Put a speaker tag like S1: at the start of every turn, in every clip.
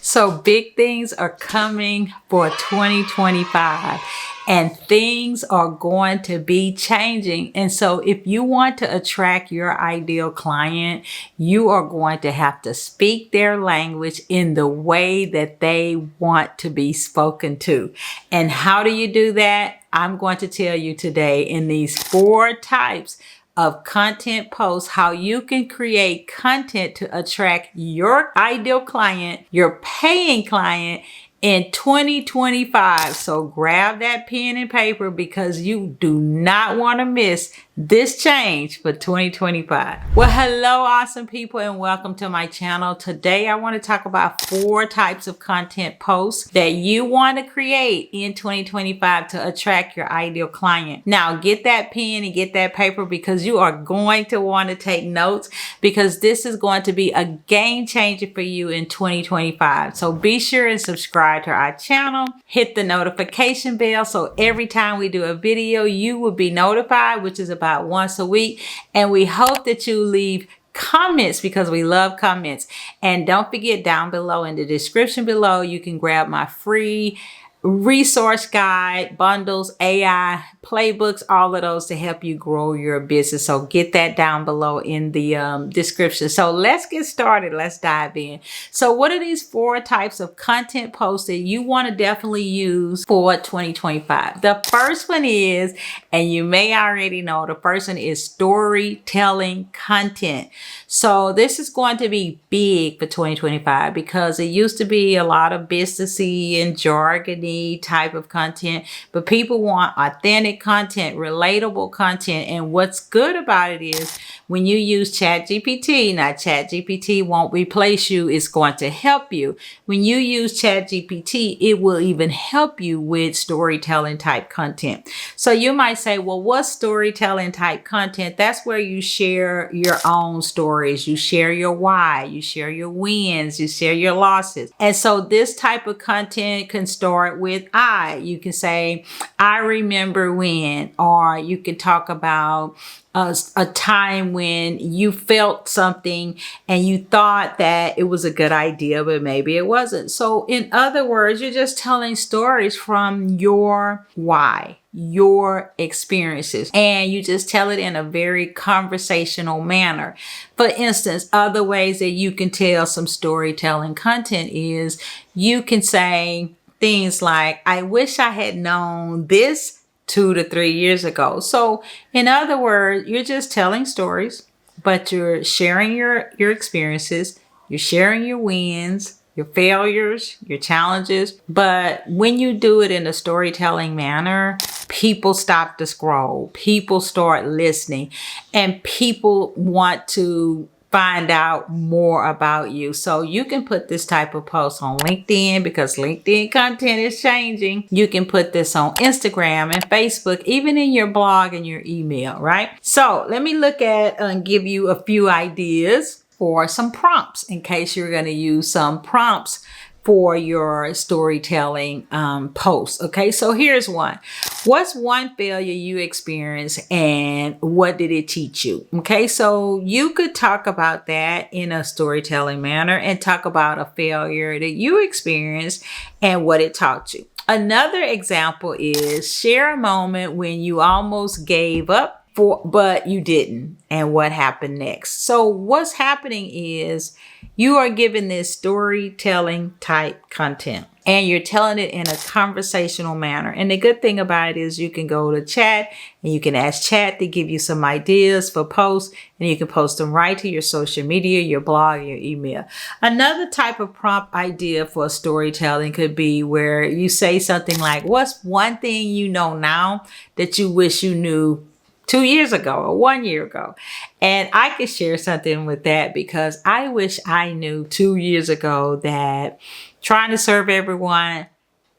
S1: So big things are coming for 2025 and things are going to be changing. And so if you want to attract your ideal client, you are going to have to speak their language in the way that they want to be spoken to. And how do you do that? I'm going to tell you today in these 4 types of content posts, how you can create content to attract your ideal client, your paying client in 2025. So grab that pen and paper because you do not want to miss this change for 2025. Well, hello, awesome people, and welcome to my channel. Today, I want to talk about 4 types of content posts that you want to create in 2025 to attract your ideal client. Now, get that pen and get that paper because you are going to want to take notes because this is going to be a game changer for you in 2025. So be sure and subscribe to our channel. Hit the notification bell so every time we do a video, you will be notified, which is about once a week. And we hope that you leave comments because we love comments. And don't forget, down below in the description below, you can grab my free resource guide, bundles, AI playbooks, all of those to help you grow your business. So get that down below in the description. So let's get started. Let's dive in. So what are these 4 types of content posts that you want to definitely use for 2025? The first one is, and you may already know, the first one is storytelling content. So this is going to be big for 2025 because it used to be a lot of businessy and jargony type of content, but people want authentic content, relatable content. And what's good about it is when you use ChatGPT, now ChatGPT won't replace you, it's going to help you. When you use ChatGPT, it will even help you with storytelling type content. So you might say, well, what's storytelling type content? That's where you share your own stories, you share your why, you share your wins, you share your losses. And so this type of content can start with I. You can say, I remember when, or you can talk about a time when you felt something and you thought that it was a good idea, but maybe it wasn't. So in other words, you're just telling stories from your why, your experiences, and you just tell it in a very conversational manner. For instance, other ways that you can tell some storytelling content is you can say things like, I wish I had known this 2 to 3 years ago. So in other words, you're just telling stories, but you're sharing your experiences, you're sharing your wins, your failures, your challenges. But when you do it in a storytelling manner, people stop to scroll, people start listening, and people want to find out more about you. So you can put this type of post on LinkedIn because LinkedIn content is changing. You can put this on Instagram and Facebook, even in your blog and your email, right? So let me look at and give you a few ideas for some prompts in case you're going to use some prompts for your storytelling posts. Okay, so here's one. What's one failure you experienced and what did it teach you? Okay, so you could talk about that in a storytelling manner and talk about a failure that you experienced and what it taught you. Another example is share a moment when you almost gave up but you didn't, and what happened next. So what's happening is you are given this storytelling type content and you're telling it in a conversational manner. And the good thing about it is you can go to chat and you can ask chat to give you some ideas for posts, and you can post them right to your social media, your blog, your email. Another type of prompt idea for storytelling could be where you say something like, what's one thing you know now that you wish you knew 2 years ago or 1 year ago? And I could share something with that because I wish I knew 2 years ago that trying to serve everyone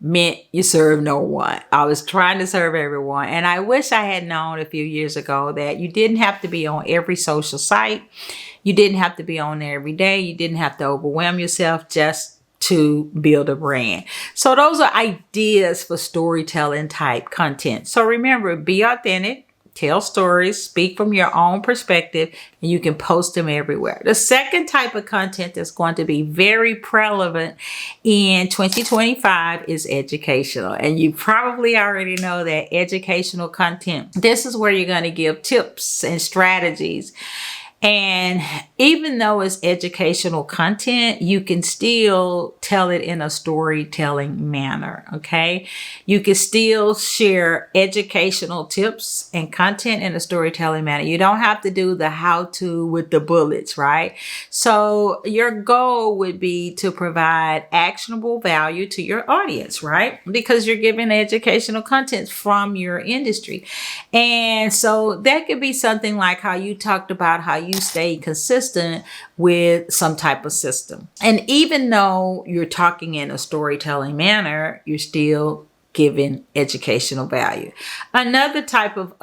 S1: meant you serve no one. I was trying to serve everyone. And I wish I had known a few years ago that you didn't have to be on every social site. You didn't have to be on there every day. You didn't have to overwhelm yourself just to build a brand. So those are ideas for storytelling type content. So remember, be authentic, tell stories, speak from your own perspective, and you can post them everywhere. The second type of content that's going to be very prevalent in 2025 is educational. And you probably already know that educational content, this is where you're going to give tips and strategies. And even though it's educational content, you can still tell it in a storytelling manner, okay? You can still share educational tips and content in a storytelling manner. You don't have to do the how-to with the bullets, right? So your goal would be to provide actionable value to your audience, right? Because you're giving educational content from your industry. And so that could be something like how you talked about how you stay consistent with some type of system. And even though you're talking in a storytelling manner, you're still giving educational value. Another type of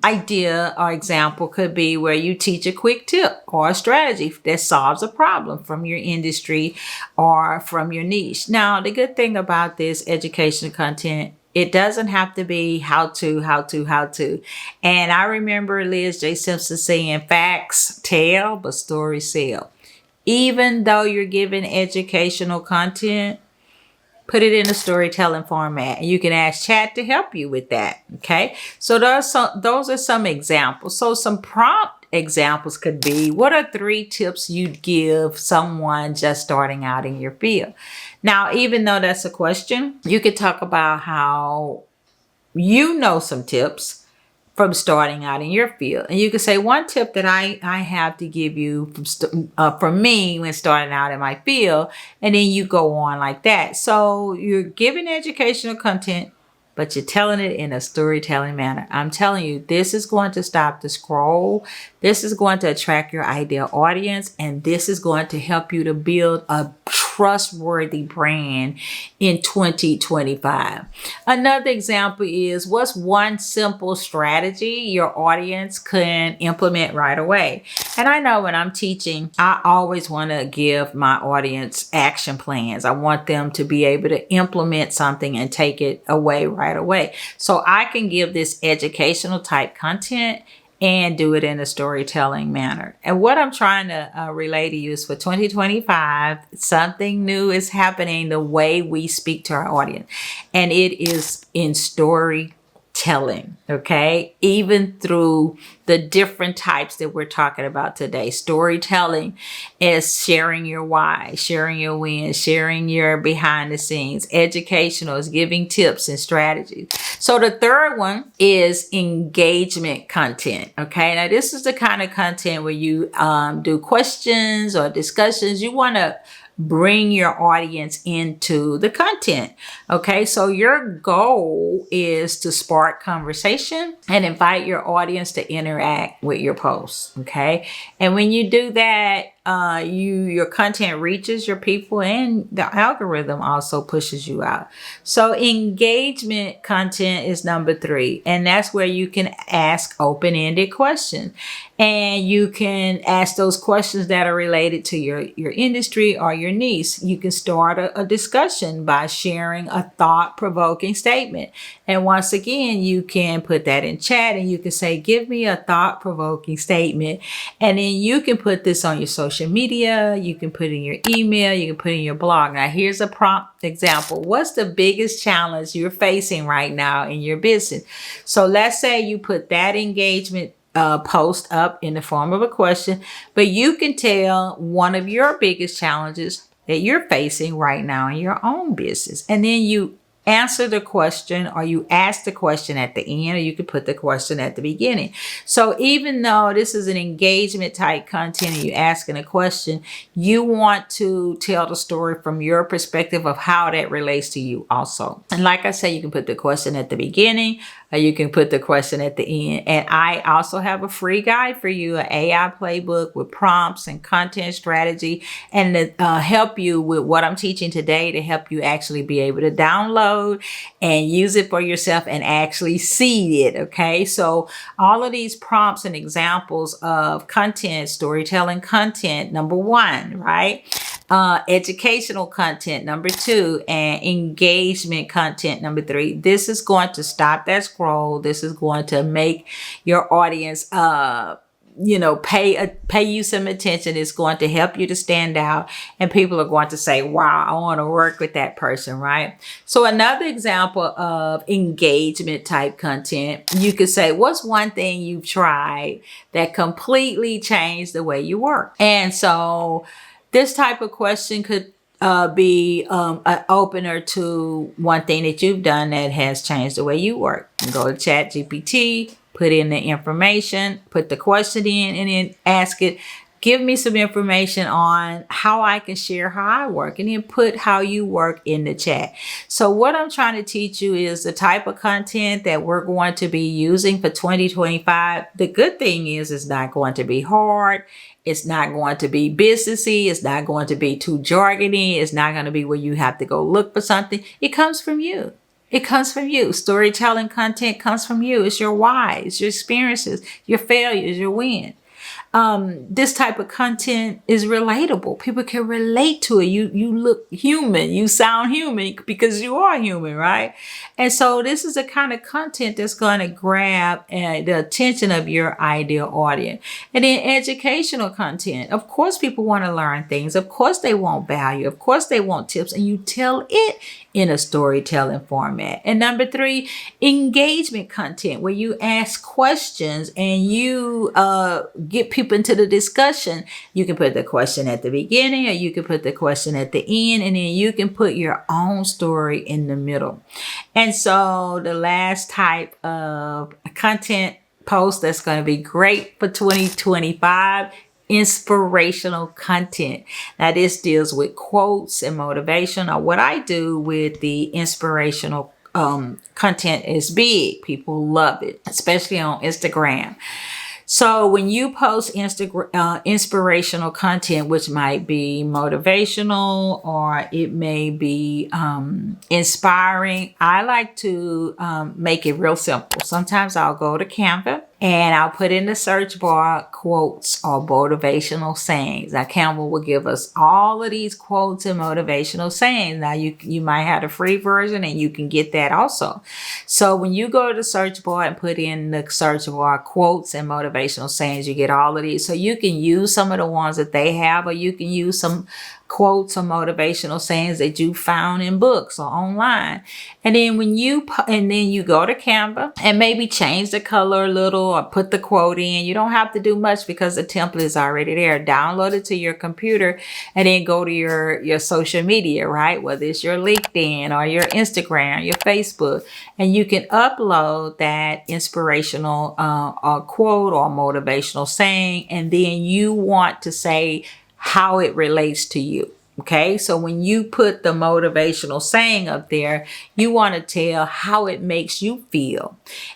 S1: idea or example could be where you teach a quick tip or a strategy that solves a problem from your industry or from your niche. Now, the good thing about this educational content, it doesn't have to be how to. And I remember Liz J. Simpson saying, facts tell, but stories sell. Even though you're giving educational content, put it in a storytelling format. And you can ask chat to help you with that. Okay. So those are some examples. So some prompt examples could be, what are 3 tips you'd give someone just starting out in your field? Now, even though that's a question, you could talk about how you know some tips from starting out in your field. And you could say, one tip that I have to give you from me when starting out in my field, and then you go on like that. So you're giving educational content, but you're telling it in a storytelling manner. I'm telling you, this is going to stop the scroll. This is going to attract your ideal audience, and this is going to help you to build a trustworthy brand in 2025. Another example is, what's one simple strategy your audience can implement right away? And I know when I'm teaching, I always want to give my audience action plans. I want them to be able to implement something and take it away right away. So I can give this educational type content and do it in a storytelling manner. And what I'm trying to relay to you is, for 2025, something new is happening the way we speak to our audience. And it is in storytelling, okay? Even through the different types that we're talking about today. Storytelling is sharing your why, sharing your wins, sharing your behind the scenes. Educational is giving tips and strategies. So the third one is engagement content. Okay, now this is the kind of content where you do questions or discussions. You want to bring your audience into the content. Okay, so your goal is to spark conversation and invite your audience to interact with your posts. Okay, and when you do that, your content reaches your people, and the algorithm also pushes you out. So engagement content is number 3, and that's where you can ask open-ended questions, and you can ask those questions that are related to your industry or your niche. You can start a discussion by sharing a thought-provoking statement, and once again, you can put that in chat, and you can say, give me a thought-provoking statement, and then you can put this on your social media, you can put in your email, you can put in your blog. Now, here's a prompt example. What's the biggest challenge you're facing right now in your business? So let's say you put that engagement post up in the form of a question, but you can tell one of your biggest challenges that you're facing right now in your own business. And then you answer the question, or you ask the question at the end, or you could put the question at the beginning. So even though this is an engagement type content and you're asking a question, you want to tell the story from your perspective of how that relates to you also. And like I said, you can put the question at the beginning, or you can put the question at the end. And I also have a free guide for you, an AI Playbook with prompts and content strategy, and to help you with what I'm teaching today, to help you actually be able to download and use it for yourself and actually see it. Okay, so all of these prompts and examples of content, storytelling content, number 1, right? Educational content, number 2, and engagement content, number 3. This is going to stop that scroll. This is going to make your audience pay you some attention. It's going to help you to stand out, and people are going to say, wow, I want to work with that person, right? So another example of engagement type content, you could say, what's one thing you've tried that completely changed the way you work? And so this type of question could be an opener to one thing that you've done that has changed the way you work. You go to Chat GPT, put in the information, put the question in, and then ask it, give me some information on how I can share how I work, and then put how you work in the chat. So what I'm trying to teach you is the type of content that we're going to be using for 2025. The good thing is it's not going to be hard. It's not going to be businessy. It's not going to be too jargony. It's not going to be where you have to go look for something. It comes from you. It comes from you. Storytelling content comes from you. It's your whys, your experiences, your failures, your wins. This type of content is relatable. People can relate to it. You look human. You sound human because you are human, right? And so this is the kind of content that's going to grab the attention of your ideal audience. And then educational content. Of course, people want to learn things. Of course, they want value. Of course, they want tips. And you tell it in a storytelling format. And number 3, engagement content, where you ask questions and you get people into the discussion. You can put the question at the beginning, or you can put the question at the end, and then you can put your own story in the middle. And so the last type of content post that's going to be great for 2025, inspirational content. Now this deals with quotes and motivation. Or what I do with the inspirational content is big. People love it, especially on Instagram. So when you post inspirational content, which might be motivational or it may be inspiring, I like to make it real simple. Sometimes I'll go to Canva and I'll put in the search bar quotes or motivational sayings. Now Canva will give us all of these quotes and motivational sayings. Now you might have a free version and you can get that also. So when you go to the search bar and put in the search bar quotes and motivational sayings, you get all of these. So you can use some of the ones that they have, or you can use some quotes or motivational sayings that you found in books or online. And then then you go to Canva and maybe change the color a little or put the quote in. You don't have to do much because the template is already there. Download it to your computer and then go to your social media, right? Whether it's your LinkedIn or your Instagram, your Facebook, and you can upload that inspirational quote or motivational saying, and then you want to say how it relates to you. Okay, so when you put the motivational saying up there, you want to tell how it makes you feel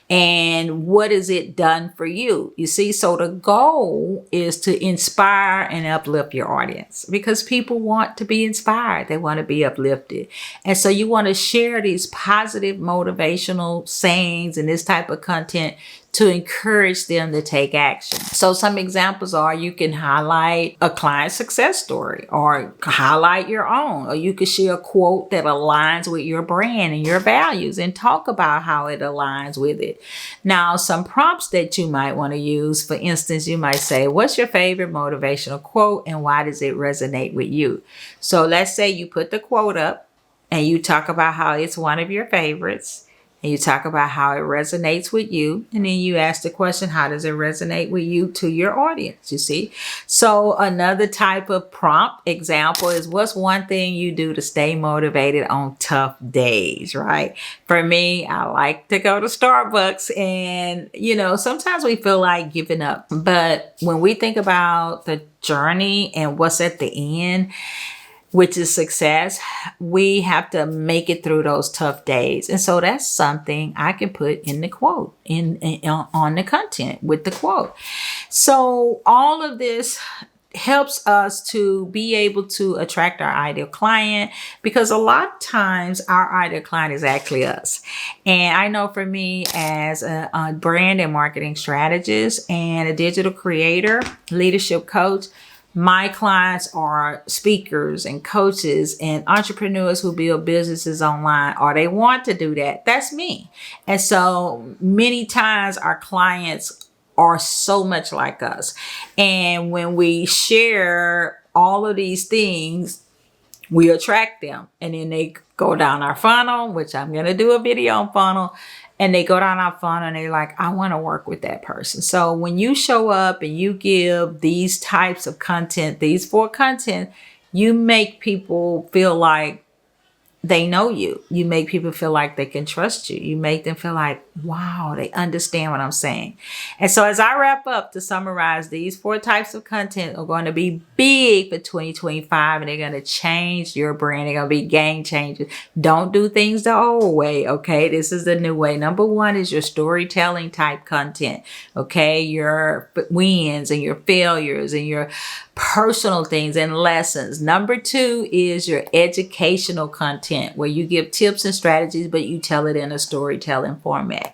S1: and what is it done for you. You see, so the goal is to inspire and uplift your audience, because people want to be inspired. They want to be uplifted. And so you want to share these positive motivational sayings and this type of content to encourage them to take action. So some examples are, you can highlight a client success story, or highlight your own, or you could share a quote that aligns with your brand and your values and talk about how it aligns with it. Now, some prompts that you might want to use, for instance, you might say, what's your favorite motivational quote and why does it resonate with you? So let's say you put the quote up and you talk about how it's one of your favorites. And you talk about how it resonates with you. And then you ask the question, how does it resonate with you, to your audience, you see? So another type of prompt example is, what's one thing you do to stay motivated on tough days, right? For me, I like to go to Starbucks, and, sometimes we feel like giving up. But when we think about the journey and what's at the end, which is success, we have to make it through those tough days. And so that's something I can put in the quote, on the content with the quote. So all of this helps us to be able to attract our ideal client, because a lot of times our ideal client is actually us. And I know for me, as a brand and marketing strategist and a digital creator, leadership coach, My clients are speakers and coaches and entrepreneurs who build businesses online, or they want to do that. That's me. And so many times our clients are so much like us. And when we share all of these things, we attract them, and then they go down our funnel, which I'm going to do a video on funnel, and they go down our funnel and they're like, I want to work with that person. So when you show up and you give these types of content, these 4 content, you make people feel like they know you. You make people feel like they can trust you. You make them feel like, wow, they understand what I'm saying. And so as I wrap up, to summarize, these 4 types of content are going to be big for 2025, and they're going to change your brand. They're going to be game changers. Don't do things the old way, okay? This is the new way. Number 1 is your storytelling type content, okay? Your wins and your failures and your personal things and lessons. Number 2 is your educational content, where you give tips and strategies, but you tell it in a storytelling format.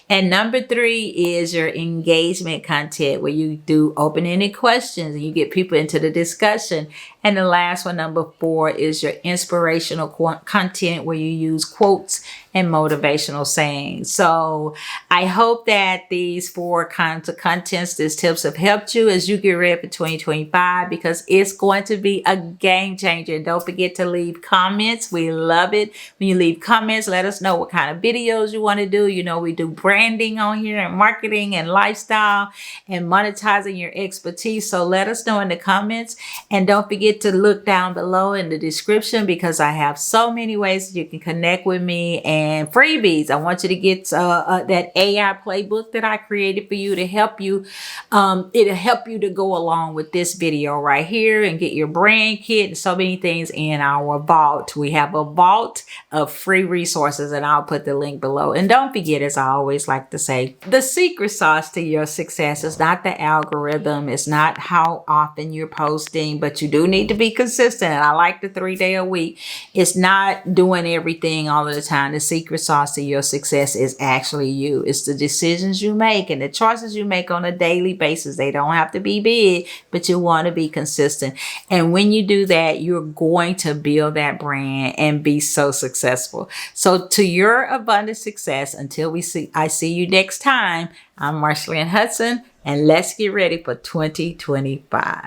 S1: And number 3 is your engagement content, where you do open-ended questions and you get people into the discussion. And the last one, number 4, is your inspirational content, where you use quotes and motivational sayings. So I hope that these 4 kinds of contents, these tips have helped you as you get ready for 2025, because it's going to be a game changer. And don't forget to leave comments. We love it when you leave comments. Let us know what kind of videos you want to do. You know, we do branding on here and marketing and lifestyle and monetizing your expertise. So let us know in the comments, and don't forget to look down below in the description, because I have so many ways that you can connect with me and freebies. I want you to get that AI Playbook that I created for you to help you. It'll help you to go along with this video right here and get your brand kit and so many things in our vault. We have a vault of free resources, and I'll put the link below. And don't forget, as I always like to say, the secret sauce to your success is not the algorithm. It's not how often you're posting, but you do need to be consistent. And I like the 3-day a week. It's not doing everything all of the time. The secret sauce to your success is actually you. It's the decisions you make and the choices you make on a daily basis. They don't have to be big, but you want to be consistent. And when you do that, you're going to build that brand and be so successful. So to your abundant success, until I see you next time, I'm Marshalyn Hudson, and let's get ready for 2025.